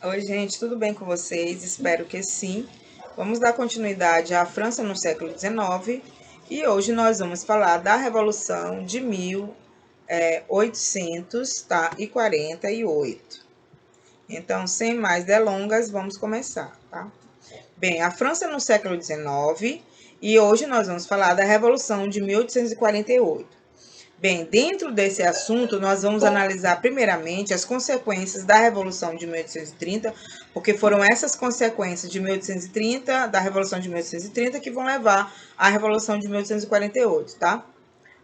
Oi, gente, tudo bem com vocês? Espero que sim. Vamos dar continuidade à França no século XIX e hoje nós vamos falar da Revolução de 1848. Então, sem mais delongas, vamos começar, tá? Bem, a França no século XIX e hoje nós vamos falar da Revolução de 1848. Bem, dentro desse assunto, nós vamos analisar primeiramente as consequências da Revolução de 1830, porque foram essas consequências de 1830, da Revolução de 1830, que vão levar à Revolução de 1848, tá?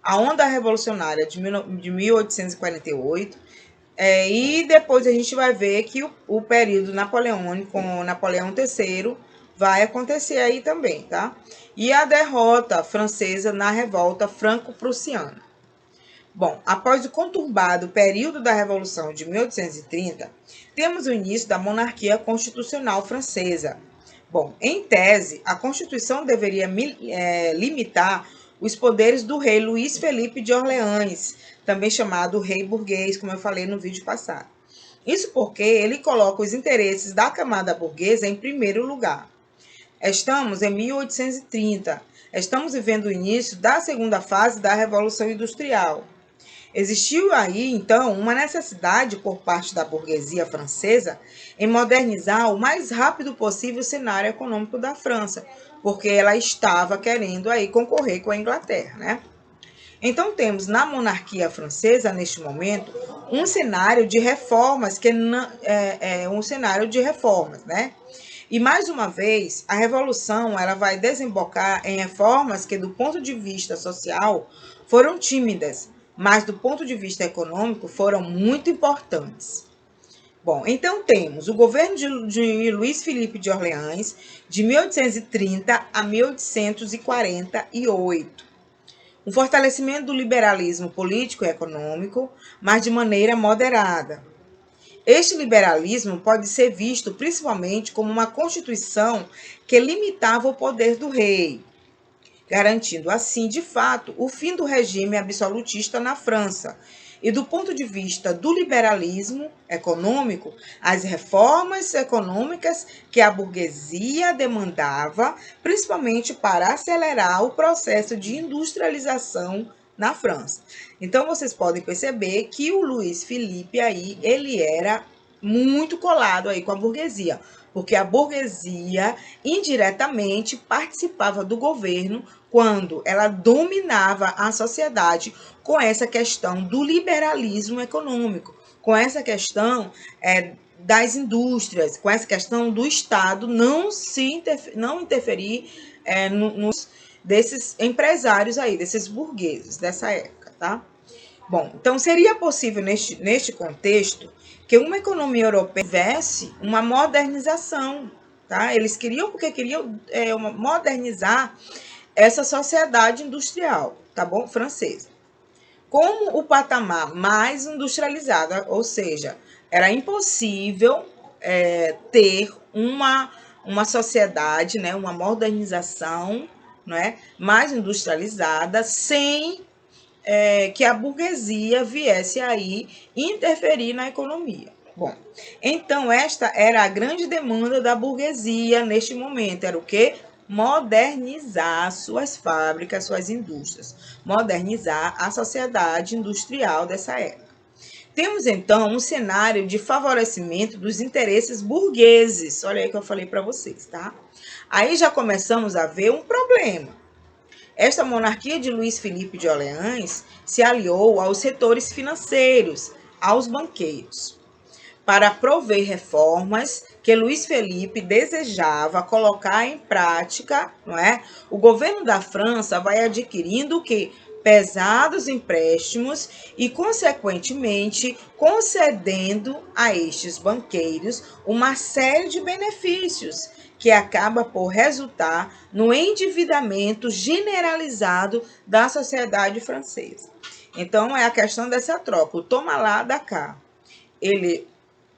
A onda revolucionária de 1848, e depois a gente vai ver que o período napoleônico, com Napoleão III, vai acontecer aí também, tá? E a derrota francesa na revolta franco-prussiana. Bom, após o conturbado período da Revolução de 1830, temos o início da monarquia constitucional francesa. Bom, em tese, a Constituição deveria limitar os poderes do rei Luís Felipe de Orleans, também chamado rei burguês, como eu falei no vídeo passado. Isso porque ele coloca os interesses da camada burguesa em primeiro lugar. Estamos em 1830, estamos vivendo o início da segunda fase da Revolução Industrial. Existiu aí, então, uma necessidade por parte da burguesia francesa em modernizar o mais rápido possível o cenário econômico da França, porque ela estava querendo aí concorrer com a Inglaterra, né? Então temos na monarquia francesa, neste momento, um cenário de reformas, um cenário de reformas, né? E mais uma vez, a revolução ela vai desembocar em reformas que, do ponto de vista social, foram tímidas, mas do ponto de vista econômico foram muito importantes. Bom, então temos o governo de Luís Felipe de Orleans, de 1830 a 1848. Um fortalecimento do liberalismo político e econômico, mas de maneira moderada. Este liberalismo pode ser visto principalmente como uma constituição que limitava o poder do rei, garantindo assim, de fato, o fim do regime absolutista na França. E do ponto de vista do liberalismo econômico, as reformas econômicas que a burguesia demandava, principalmente para acelerar o processo de industrialização na França. Então vocês podem perceber que o Luís Felipe aí, ele era muito colado aí com a burguesia, porque a burguesia indiretamente participava do governo quando ela dominava a sociedade com essa questão do liberalismo econômico, com essa questão das indústrias, com essa questão do Estado não interferir nos desses empresários aí, desses burgueses dessa época, tá? Bom, então seria possível neste contexto que uma economia europeia tivesse uma modernização, tá? Eles queriam, porque queriam modernizar essa sociedade industrial, tá bom? Francesa. Como o patamar mais industrializado, ou seja, era impossível ter uma sociedade, né, uma modernização, né, mais industrializada, sem que a burguesia viesse aí interferir na economia. Bom, então esta era a grande demanda da burguesia neste momento, era o quê? Modernizar suas fábricas, suas indústrias, modernizar a sociedade industrial dessa época. Temos então um cenário de favorecimento dos interesses burgueses. Olha aí que eu falei para vocês, tá? Aí já começamos a ver um problema. Esta monarquia de Luís Felipe de Orleans se aliou aos setores financeiros, aos banqueiros, para prover reformas que Luís Felipe desejava colocar em prática, não é? O governo da França vai adquirindo o quê? Pesados empréstimos e, consequentemente, concedendo a estes banqueiros uma série de benefícios que acaba por resultar no endividamento generalizado da sociedade francesa. Então, é a questão dessa troca, o toma lá, dá cá. Ele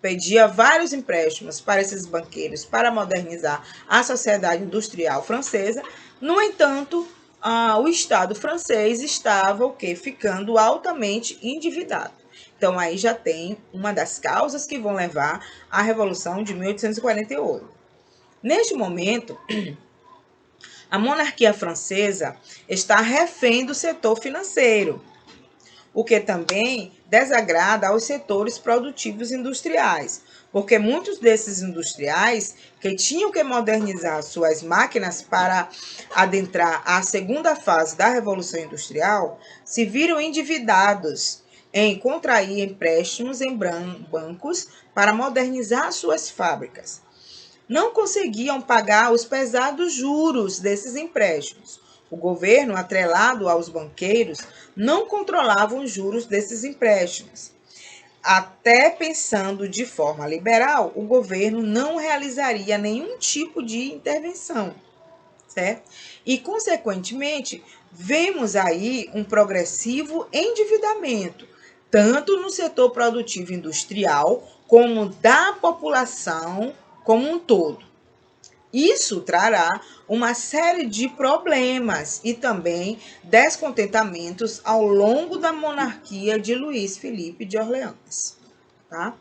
pedia vários empréstimos para esses banqueiros para modernizar a sociedade industrial francesa. No entanto, o Estado francês estava ficando altamente endividado. Então, aí já tem uma das causas que vão levar à Revolução de 1848. Neste momento, a monarquia francesa está refém do setor financeiro, o que também desagrada aos setores produtivos industriais, porque muitos desses industriais que tinham que modernizar suas máquinas para adentrar a segunda fase da Revolução Industrial se viram endividados em contrair empréstimos em bancos para modernizar suas fábricas. Não conseguiam pagar os pesados juros desses empréstimos. O governo, atrelado aos banqueiros, não controlava os juros desses empréstimos. Até pensando de forma liberal, o governo não realizaria nenhum tipo de intervenção, certo? E, consequentemente, vemos aí um progressivo endividamento, tanto no setor produtivo industrial, como da população como um todo. Isso trará uma série de problemas e também descontentamentos ao longo da monarquia de Luís Felipe de Orleans, tá?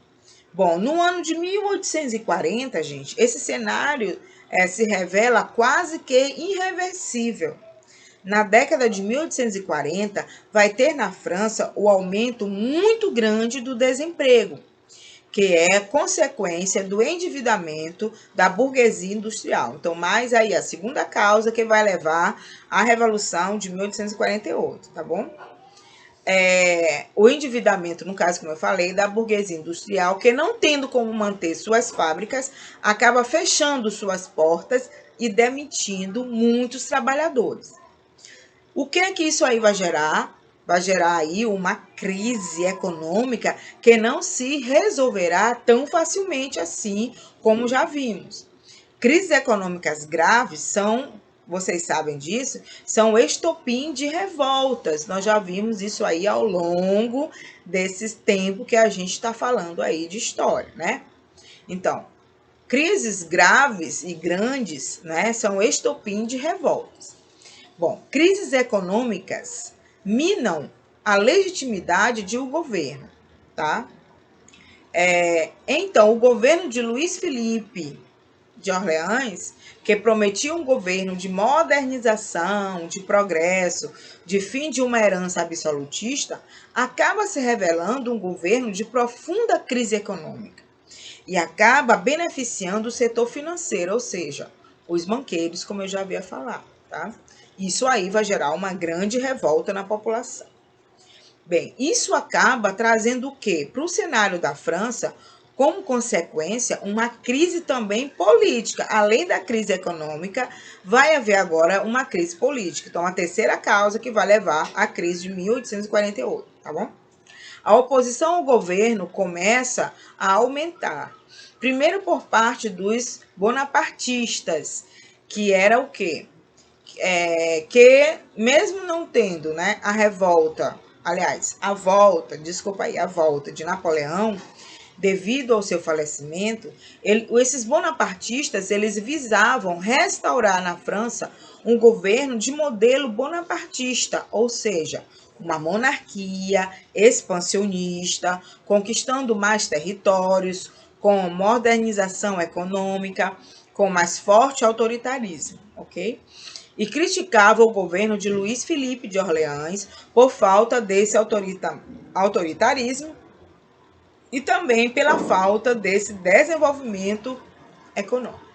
Bom, no ano de 1840, gente, esse cenário se revela quase que irreversível. Na década de 1840, vai ter na França o aumento muito grande do desemprego, que é consequência do endividamento da burguesia industrial. Então, mais aí a segunda causa que vai levar à Revolução de 1848, tá bom? O endividamento, no caso, como eu falei, da burguesia industrial, que não tendo como manter suas fábricas, acaba fechando suas portas e demitindo muitos trabalhadores. O que é que isso aí vai gerar? Vai gerar aí uma crise econômica que não se resolverá tão facilmente assim como já vimos. Crises econômicas graves são, vocês sabem disso, são estopim de revoltas. Nós já vimos isso aí ao longo desses tempos que a gente está falando aí de história, né? Então, crises graves e grandes, né, são estopim de revoltas. Bom, crises econômicas minam a legitimidade de um governo, tá? Então, o governo de Luís Felipe de Orleans, que prometia um governo de modernização, de progresso, de fim de uma herança absolutista, acaba se revelando um governo de profunda crise econômica e acaba beneficiando o setor financeiro, ou seja, os banqueiros, como eu já havia falado, tá? Isso aí vai gerar uma grande revolta na população. Bem, isso acaba trazendo o quê? Para o cenário da França, como consequência, uma crise também política. Além da crise econômica, vai haver agora uma crise política. Então, a terceira causa que vai levar à crise de 1848, tá bom? A oposição ao governo começa a aumentar. Primeiro por parte dos bonapartistas, que era o quê? Que mesmo não tendo, né, a volta de Napoleão, devido ao seu falecimento, esses bonapartistas, eles visavam restaurar na França um governo de modelo bonapartista, ou seja, uma monarquia expansionista, conquistando mais territórios, com modernização econômica, com mais forte autoritarismo, ok? E criticava o governo de Luís Felipe de Orleans por falta desse autoritarismo e também pela falta desse desenvolvimento econômico.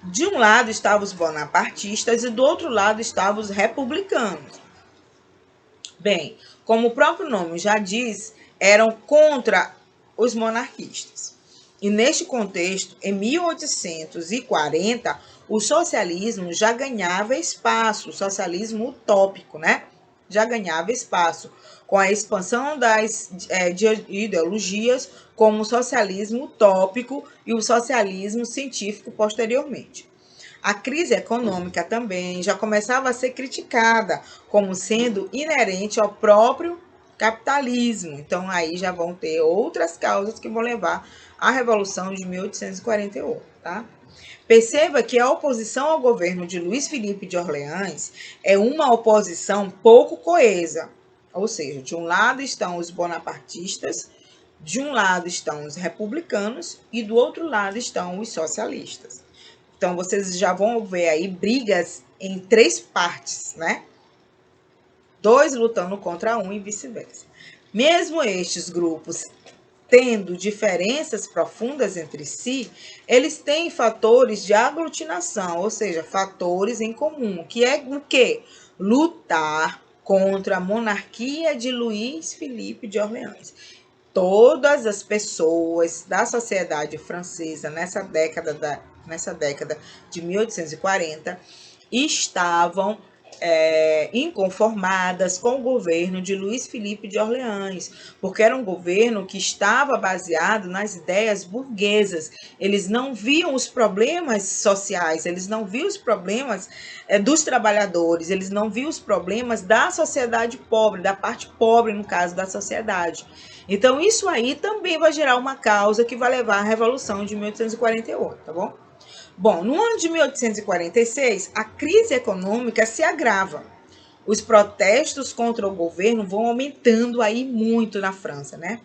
De um lado estavam os bonapartistas e do outro lado estavam os republicanos. Bem, como o próprio nome já diz, eram contra os monarquistas. E neste contexto, em 1840, o socialismo já ganhava espaço, o socialismo utópico, né? Já ganhava espaço, com a expansão das ideologias, como o socialismo utópico e o socialismo científico posteriormente. A crise econômica também já começava a ser criticada como sendo inerente ao próprio capitalismo. Então, aí já vão ter outras causas que vão levar à Revolução de 1848, tá? Perceba que a oposição ao governo de Luís Felipe de Orleans é uma oposição pouco coesa, Ou seja, de um lado estão os bonapartistas, de um lado estão os republicanos e do outro lado estão os socialistas. Então, vocês já vão ver aí brigas em três partes, né? Dois lutando contra um e vice-versa. Mesmo estes grupos tendo diferenças profundas entre si, eles têm fatores de aglutinação, ou seja, fatores em comum, que é o quê? Lutar contra a monarquia de Luís Filipe de Orleans. Todas as pessoas da sociedade francesa nessa década de 1840 estavam inconformadas com o governo de Luís Filipe de Orleans, porque era um governo que estava baseado nas ideias burguesas. Eles não viam os problemas sociais, eles não viam os problemas dos trabalhadores, eles não viam os problemas da sociedade pobre, da parte pobre, no caso da sociedade. Então, isso aí também vai gerar uma causa que vai levar à Revolução de 1848, tá bom? Bom, no ano de 1846, a crise econômica se agrava. Os protestos contra o governo vão aumentando aí muito na França, né?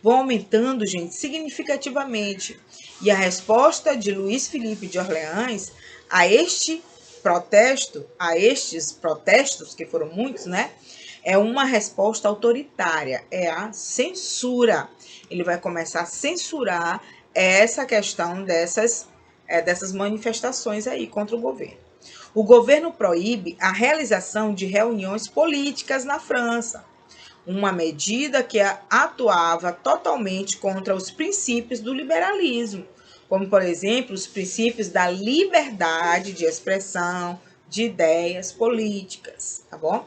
Vão aumentando, gente, significativamente. E a resposta de Luís Filipe de Orleans a estes protestos, que foram muitos, né? É uma resposta autoritária, é a censura. Ele vai começar a censurar essa questão dessas manifestações aí contra o governo. O governo proíbe a realização de reuniões políticas na França, uma medida que atuava totalmente contra os princípios do liberalismo, como, por exemplo, os princípios da liberdade de expressão, de ideias políticas, tá bom?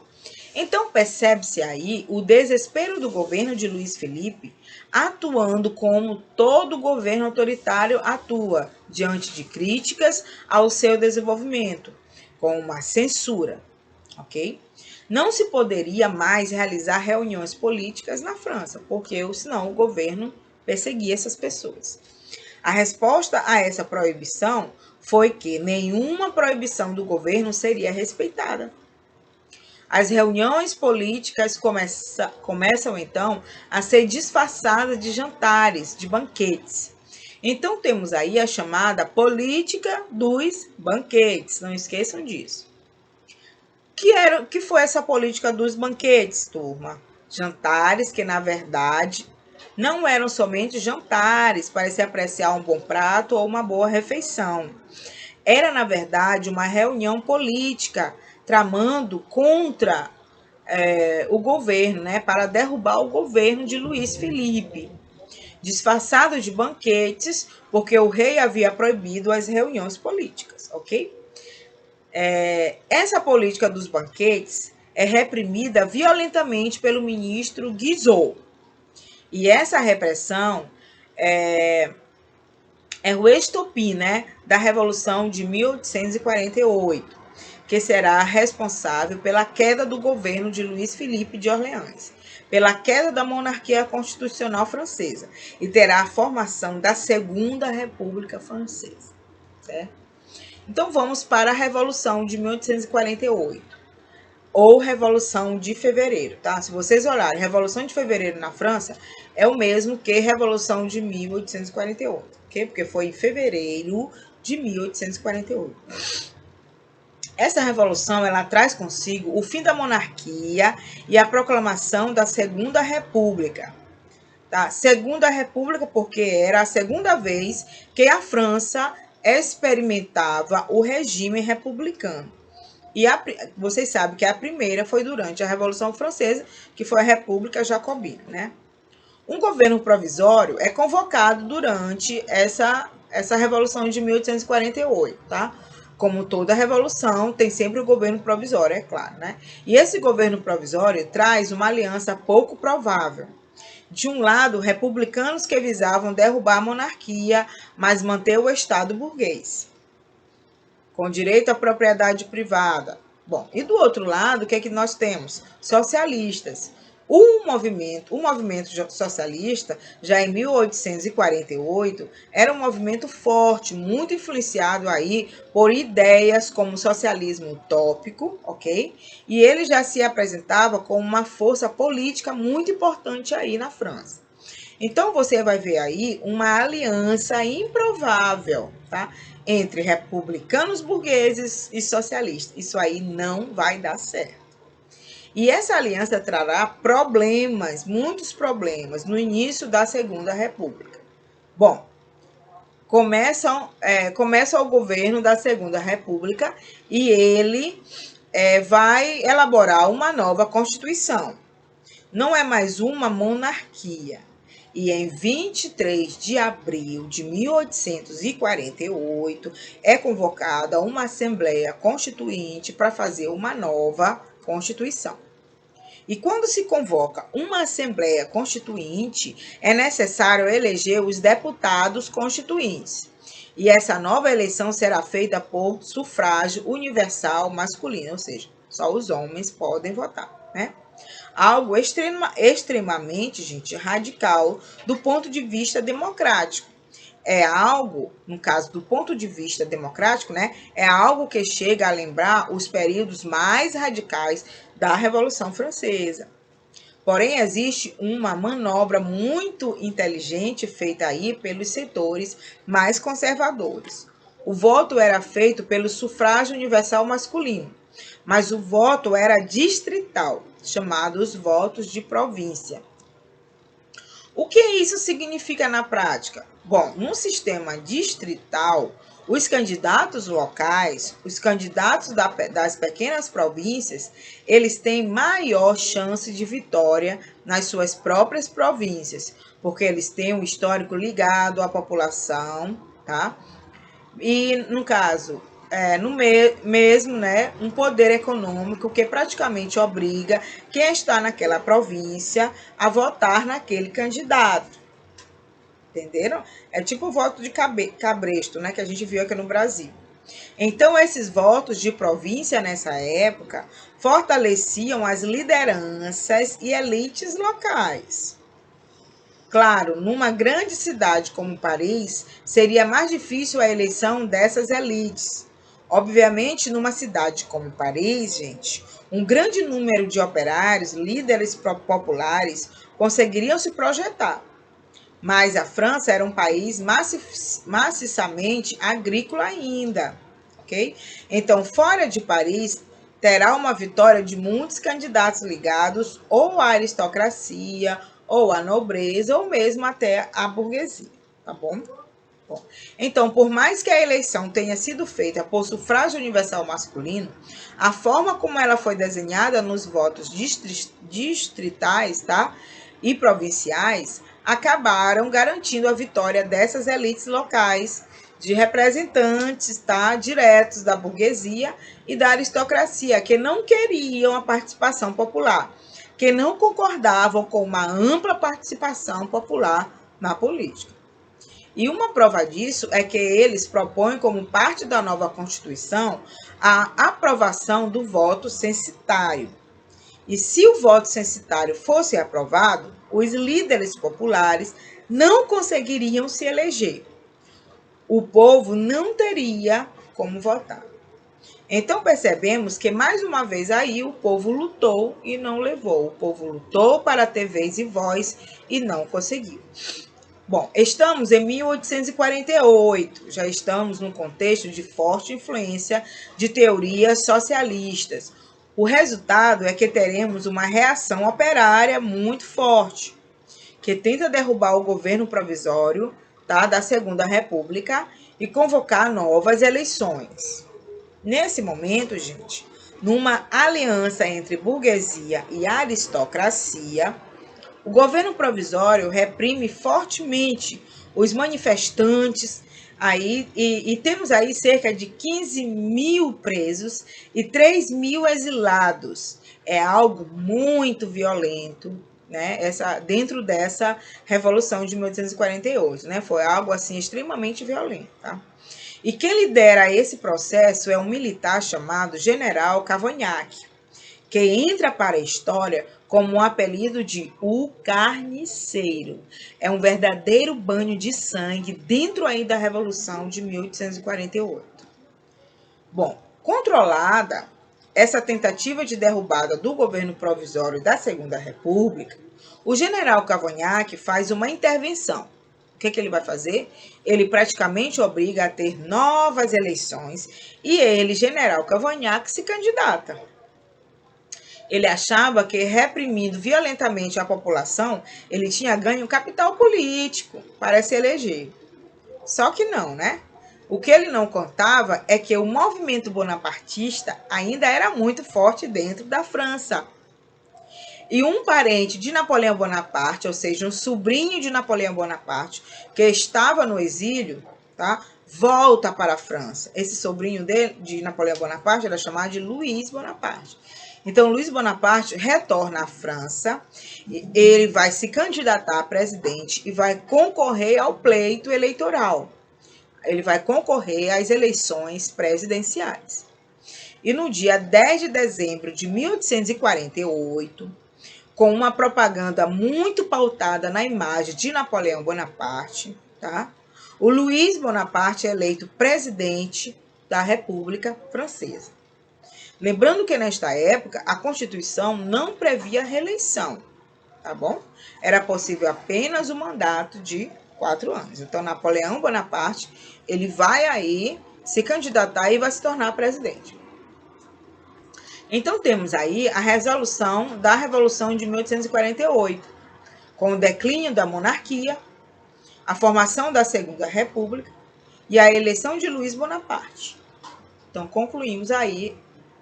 Então, percebe-se aí o desespero do governo de Luís Filipe, atuando como todo governo autoritário atua, diante de críticas ao seu desenvolvimento, com uma censura, ok? Não se poderia mais realizar reuniões políticas na França, porque senão o governo perseguia essas pessoas. A resposta a essa proibição foi que nenhuma proibição do governo seria respeitada. As reuniões políticas começam, então, a ser disfarçadas de jantares, de banquetes. Então, temos aí a chamada política dos banquetes. Não esqueçam disso. Que foi essa política dos banquetes, turma? Jantares que, na verdade, não eram somente jantares para se apreciar um bom prato ou uma boa refeição. Era, na verdade, uma reunião política tramando contra o governo, né, para derrubar o governo de Luís Filipe, disfarçado de banquetes, porque o rei havia proibido as reuniões políticas, ok? Essa política dos banquetes é reprimida violentamente pelo ministro Guizot. E essa repressão é o estopim, né, da Revolução de 1848, que será responsável pela queda do governo de Luís Filipe de Orleans, pela queda da monarquia constitucional francesa e terá a formação da Segunda República Francesa, certo? Então vamos para a Revolução de 1848, ou Revolução de Fevereiro, tá? Se vocês olharem, Revolução de Fevereiro na França é o mesmo que Revolução de 1848, ok? Porque foi em fevereiro de 1848. Essa revolução, ela traz consigo o fim da monarquia e a proclamação da Segunda República. Tá? Segunda República porque era a segunda vez que a França experimentava o regime republicano. E vocês sabem que a primeira foi durante a Revolução Francesa, que foi a República Jacobina, né? Um governo provisório é convocado durante essa Revolução de 1848, tá? Como toda revolução, tem sempre o governo provisório, é claro, né? E esse governo provisório traz uma aliança pouco provável. De um lado, republicanos que visavam derrubar a monarquia, mas manter o Estado burguês, com direito à propriedade privada. Bom, e do outro lado, o que é que nós temos? Socialistas, O movimento socialista, já em 1848, era um movimento forte, muito influenciado aí por ideias como socialismo utópico, ok? E ele já se apresentava como uma força política muito importante aí na França. Então você vai ver aí uma aliança improvável, tá? Entre republicanos burgueses e socialistas. Isso aí não vai dar certo. E essa aliança trará problemas, muitos problemas, no início da Segunda República. Bom, começa o governo da Segunda República e ele vai elaborar uma nova Constituição. Não é mais uma monarquia. E em 23 de abril de 1848 é convocada uma Assembleia Constituinte para fazer uma nova Constituição. E quando se convoca uma Assembleia Constituinte, é necessário eleger os deputados constituintes. E essa nova eleição será feita por sufrágio universal masculino, ou seja, só os homens podem votar, né? Algo extremamente, gente, radical do ponto de vista democrático. É algo, no caso do ponto de vista democrático, né? É algo que chega a lembrar os períodos mais radicais da Revolução Francesa. Porém, existe uma manobra muito inteligente feita aí pelos setores mais conservadores. O voto era feito pelo sufrágio universal masculino, mas o voto era distrital, chamados votos de província. O que isso significa na prática? Bom, num sistema distrital, os candidatos locais, os candidatos das pequenas províncias, eles têm maior chance de vitória nas suas próprias províncias, porque eles têm um histórico ligado à população, tá? E, no caso, mesmo, né, um poder econômico que praticamente obriga quem está naquela província a votar naquele candidato. Entenderam? É tipo o voto de cabresto, né, que a gente viu aqui no Brasil. Então, esses votos de província nessa época fortaleciam as lideranças e elites locais. Claro, numa grande cidade como Paris, seria mais difícil a eleição dessas elites. Obviamente, numa cidade como Paris, gente, um grande número de operários, líderes populares, conseguiriam se projetar. Mas a França era um país maciçamente agrícola ainda, ok? Então, fora de Paris, terá uma vitória de muitos candidatos ligados ou à aristocracia, ou à nobreza, ou mesmo até à burguesia, tá bom? Bom, então, por mais que a eleição tenha sido feita por sufrágio universal masculino, a forma como ela foi desenhada nos votos distritais, tá? E provinciais acabaram garantindo a vitória dessas elites locais, de representantes, tá? Diretos da burguesia e da aristocracia, que não queriam a participação popular, que não concordavam com uma ampla participação popular na política. E uma prova disso é que eles propõem como parte da nova Constituição a aprovação do voto censitário. E se o voto censitário fosse aprovado, os líderes populares não conseguiriam se eleger. O povo não teria como votar. Então percebemos que mais uma vez aí o povo lutou e não levou. O povo lutou para ter vez e voz e não conseguiu. Bom, estamos em 1848, já estamos num contexto de forte influência de teorias socialistas. O resultado é que teremos uma reação operária muito forte, que tenta derrubar o governo provisório, tá, da Segunda República e convocar novas eleições. Nesse momento, gente, numa aliança entre burguesia e aristocracia, o governo provisório reprime fortemente os manifestantes aí, e temos aí cerca de 15 mil presos e 3 mil exilados. É algo muito violento, né? Dentro dessa Revolução de 1848, né? Foi algo assim extremamente violento, tá? E quem lidera esse processo é um militar chamado General Cavaignac, que entra para a história como o apelido de O Carniceiro. É um verdadeiro banho de sangue dentro aí da Revolução de 1848. Bom, controlada essa tentativa de derrubada do governo provisório da Segunda República, o general Cavanhaque faz uma intervenção. O que ele vai fazer? Ele praticamente obriga a ter novas eleições e ele, general Cavanhaque, se candidata. Ele achava que, reprimindo violentamente a população, ele tinha ganho capital político para se eleger. Só que não, né? O que ele não contava é que o movimento bonapartista ainda era muito forte dentro da França. E um parente de Napoleão Bonaparte, ou seja, um sobrinho de Napoleão Bonaparte, que estava no exílio, tá? Volta para a França. Esse sobrinho de Napoleão Bonaparte era chamado de Luiz Bonaparte. Então, Luiz Bonaparte retorna à França, ele vai se candidatar a presidente e vai concorrer ao pleito eleitoral. Ele vai concorrer às eleições presidenciais. E no dia 10 de dezembro de 1848, com uma propaganda muito pautada na imagem de Napoleão Bonaparte, tá? O Luiz Bonaparte é eleito presidente da República Francesa. Lembrando que nesta época a Constituição não previa reeleição, tá bom? Era possível apenas o mandato de 4 anos. Então, Napoleão Bonaparte, ele vai aí se candidatar e vai se tornar presidente. Então, temos aí a resolução da Revolução de 1848, com o declínio da monarquia, a formação da Segunda República e a eleição de Luiz Bonaparte. Então, concluímos aí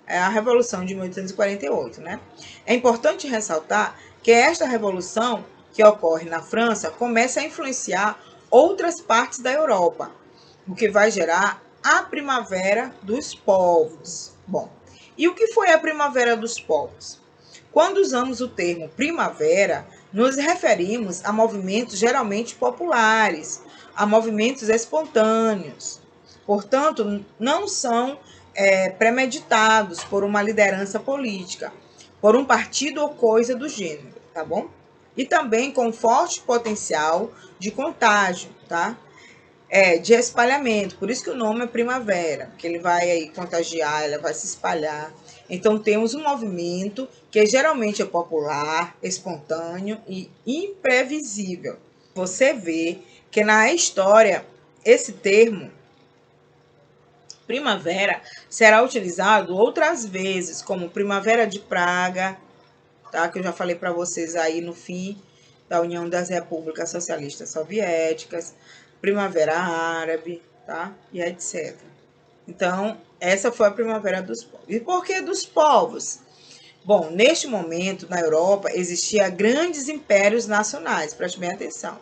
a Revolução de 1848, né? É importante ressaltar que esta revolução que ocorre na França começa a influenciar outras partes da Europa, o que vai gerar a Primavera dos Povos. Bom, e o que foi a Primavera dos Povos? Quando usamos o termo primavera, nos referimos a movimentos geralmente populares, a movimentos espontâneos. Portanto, não são premeditados por uma liderança política, por um partido ou coisa do gênero, tá bom? E também com forte potencial de contágio, tá? De espalhamento, por isso que o nome é primavera, que ele vai aí contagiar, ela vai se espalhar. Então, temos um movimento que geralmente é popular, espontâneo e imprevisível. Você vê que na história, esse termo primavera será utilizado outras vezes, como Primavera de Praga, tá? Que eu já falei para vocês aí no fim da União das Repúblicas Socialistas Soviéticas, Primavera Árabe, tá? E etc. Então, essa foi a Primavera dos Povos. E por que dos povos? Bom, neste momento, na Europa, existiam grandes impérios nacionais, preste bem atenção,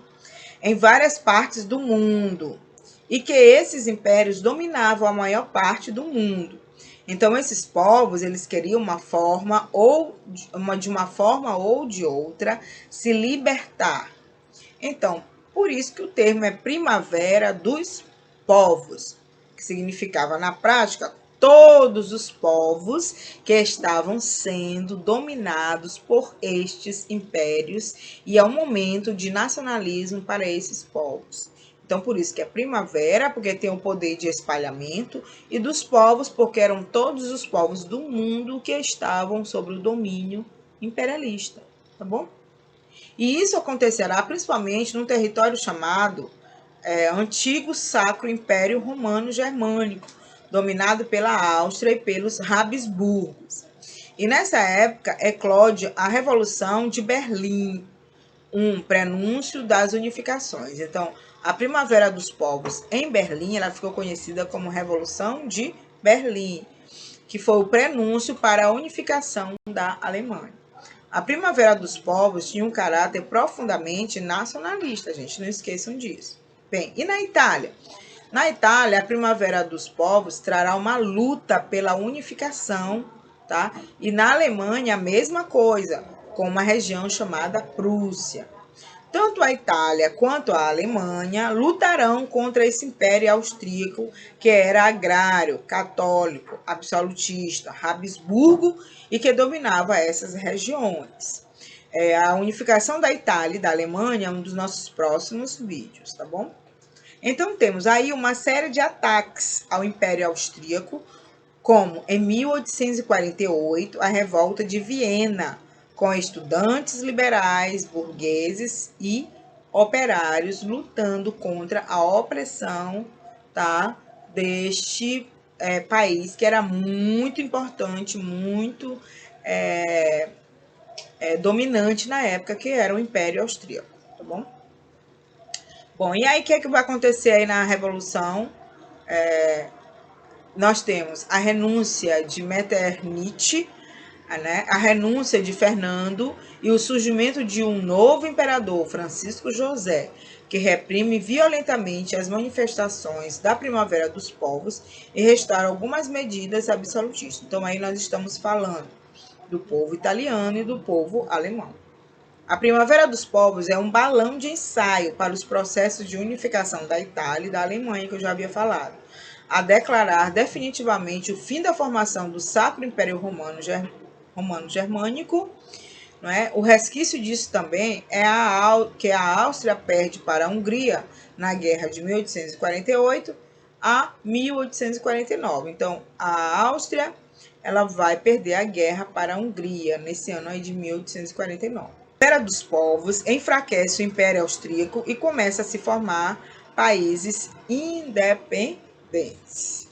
em várias partes do mundo, e que esses impérios dominavam a maior parte do mundo. Então, esses povos, eles queriam de uma forma ou de outra, se libertar. Então, por isso que o termo é Primavera dos Povos, que significava, na prática, todos os povos que estavam sendo dominados por estes impérios, e é um momento de nacionalismo para esses povos. Então, por isso que é primavera, porque tem o poder de espalhamento, e dos povos, porque eram todos os povos do mundo que estavam sob o domínio imperialista, tá bom? E isso acontecerá principalmente num território chamado Antigo Sacro Império Romano Germânico, dominado pela Áustria e pelos Habsburgos. E nessa época eclode a Revolução de Berlim, um prenúncio das unificações. Então, a Primavera dos Povos em Berlim, ela ficou conhecida como Revolução de Berlim, que foi o prenúncio para a unificação da Alemanha. A Primavera dos Povos tinha um caráter profundamente nacionalista, gente, não esqueçam disso. Bem, e na Itália? Na Itália, a Primavera dos Povos trará uma luta pela unificação, tá? E na Alemanha, a mesma coisa, com uma região chamada Prússia. Tanto a Itália quanto a Alemanha lutarão contra esse império austríaco que era agrário, católico, absolutista, Habsburgo e que dominava essas regiões. A unificação da Itália e da Alemanha é um dos nossos próximos vídeos, tá bom? Então, temos aí uma série de ataques ao Império Austríaco, como em 1848, a Revolta de Viena, com estudantes liberais, burgueses e operários lutando contra a opressão, tá, deste país, que era muito importante, muito dominante na época, que era o Império Austríaco, tá bom? Bom, e aí o que é que vai acontecer aí na Revolução? Nós temos a renúncia de Metternich, né, a renúncia de Fernando e o surgimento de um novo imperador, Francisco José, que reprime violentamente as manifestações da Primavera dos Povos e restaura algumas medidas absolutistas. Então, aí nós estamos falando do povo italiano e do povo alemão. A Primavera dos Povos é um balão de ensaio para os processos de unificação da Itália e da Alemanha, que eu já havia falado, a declarar definitivamente o fim da formação do Sacro Império Romano Germânico. Não é? O resquício disso também é que a Áustria perde para a Hungria na Guerra de 1848 a 1849. Então, a Áustria ela vai perder a guerra para a Hungria nesse ano aí de 1849. A Guerra dos Povos enfraquece o Império Austríaco e começa a se formar países independentes.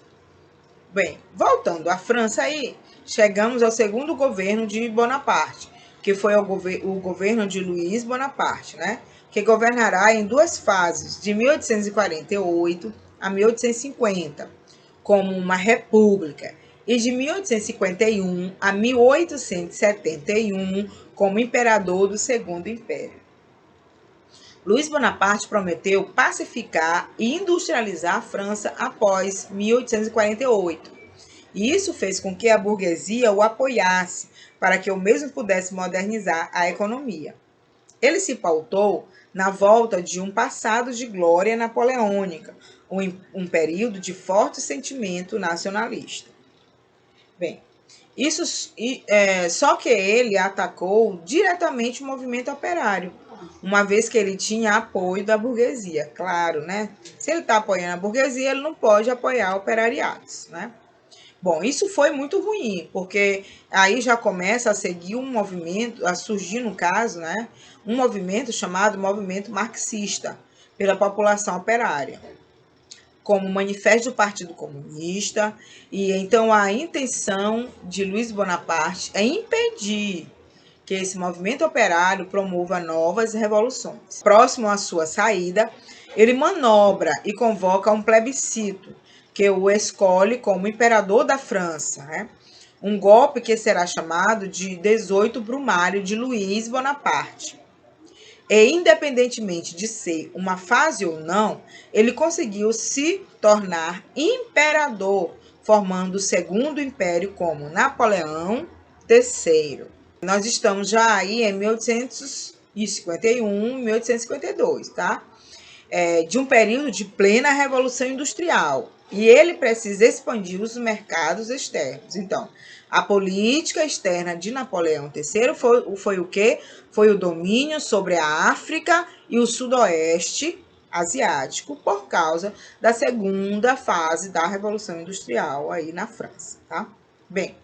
Bem, voltando à França aí, chegamos ao segundo governo de Bonaparte, que foi o governo de Luiz Bonaparte, né? Que governará em duas fases, de 1848 a 1850, como uma república, e de 1851 a 1871 como imperador do Segundo Império. Luiz Bonaparte prometeu pacificar e industrializar a França após 1848. E isso fez com que a burguesia o apoiasse para que o mesmo pudesse modernizar a economia. Ele se pautou na volta de um passado de glória napoleônica, um período de forte sentimento nacionalista. Bem, só que ele atacou diretamente o movimento operário, uma vez que ele tinha apoio da burguesia, claro, né? Se ele está apoiando a burguesia, ele não pode apoiar operariados, né? Bom, isso foi muito ruim, porque aí já começa a seguir um movimento, a surgir, no caso, né, um movimento chamado movimento marxista pela população operária, como manifesto do Partido Comunista, e então a intenção de Luiz Bonaparte é impedir que esse movimento operário promova novas revoluções. Próximo à sua saída, ele manobra e convoca um plebiscito, que o escolhe como imperador da França, né? Um golpe que será chamado de 18 Brumário de Luiz Bonaparte. E, independentemente de ser uma fase ou não, ele conseguiu se tornar imperador, formando o Segundo Império como Napoleão III. Nós estamos já aí em 1851, 1852, tá? De um período de plena Revolução Industrial. E ele precisa expandir os mercados externos. Então, a política externa de Napoleão III foi o quê? Foi o domínio sobre a África e o Sudoeste Asiático por causa da segunda fase da Revolução Industrial aí na França, tá? Bem,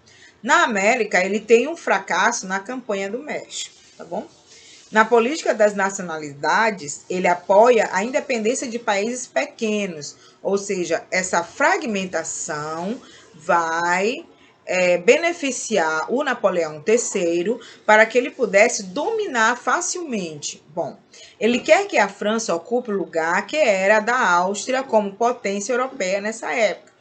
na América ele tem um fracasso na campanha do México, tá bom? Na política das nacionalidades, ele apoia a independência de países pequenos, ou seja, essa fragmentação vai beneficiar o Napoleão III para que ele pudesse dominar facilmente. Bom, ele quer que a França ocupe o lugar que era da Áustria como potência europeia nessa época,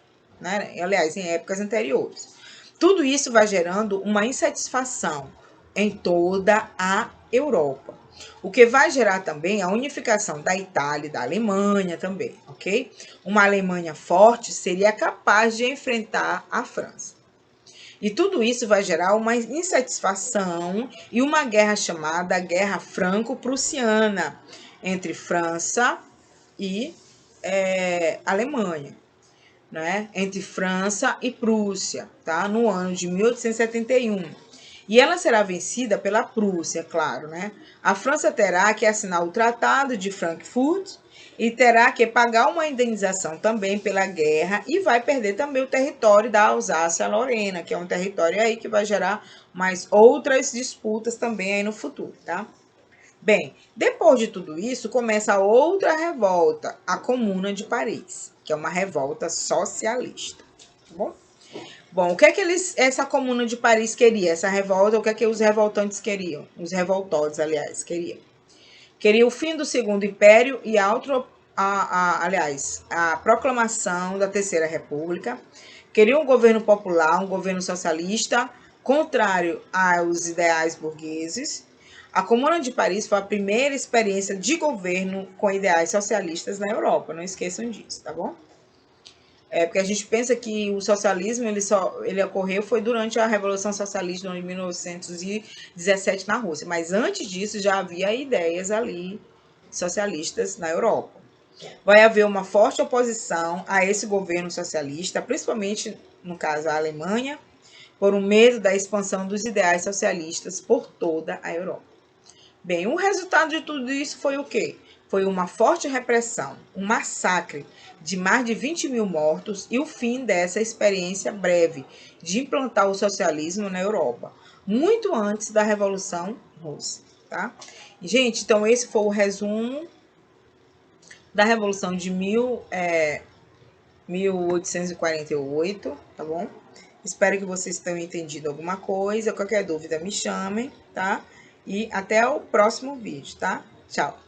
né? Aliás, em épocas anteriores. Tudo isso vai gerando uma insatisfação em toda a Europa, o que vai gerar também a unificação da Itália e da Alemanha também, ok? Uma Alemanha forte seria capaz de enfrentar a França. E tudo isso vai gerar uma insatisfação e uma guerra chamada Guerra Franco-Prussiana entre França e Alemanha, né? Entre França e Prússia, tá? No ano de 1871. E ela será vencida pela Prússia, claro, né? A França terá que assinar o Tratado de Frankfurt e terá que pagar uma indenização também pela guerra e vai perder também o território da Alsácia-Lorena, que é um território aí que vai gerar mais outras disputas também aí no futuro, tá? Bem, depois de tudo isso, começa outra revolta, a Comuna de Paris, que é uma revolta socialista, tá bom? Bom, o que é que essa Comuna de Paris queria? Essa revolta, o que é que os revoltantes queriam? Os revoltosos, aliás, queriam. Queria o fim do Segundo Império e a proclamação da Terceira República. Queria um governo popular, um governo socialista, contrário aos ideais burgueses. A Comuna de Paris foi a primeira experiência de governo com ideais socialistas na Europa, não esqueçam disso, tá bom? Porque a gente pensa que o socialismo ele ocorreu foi durante a Revolução Socialista de 1917 na Rússia, mas antes disso já havia ideias ali socialistas na Europa. Vai haver uma forte oposição a esse governo socialista, principalmente, no caso, a Alemanha, por um medo da expansão dos ideais socialistas por toda a Europa. Bem, o resultado de tudo isso foi o quê? Foi uma forte repressão, um massacre de mais de 20 mil mortos e o fim dessa experiência breve de implantar o socialismo na Europa, muito antes da Revolução Russa, tá? Gente, então esse foi o resumo da Revolução de 1848, tá bom? Espero que vocês tenham entendido alguma coisa. Qualquer dúvida, me chamem, tá? E até o próximo vídeo, tá? Tchau!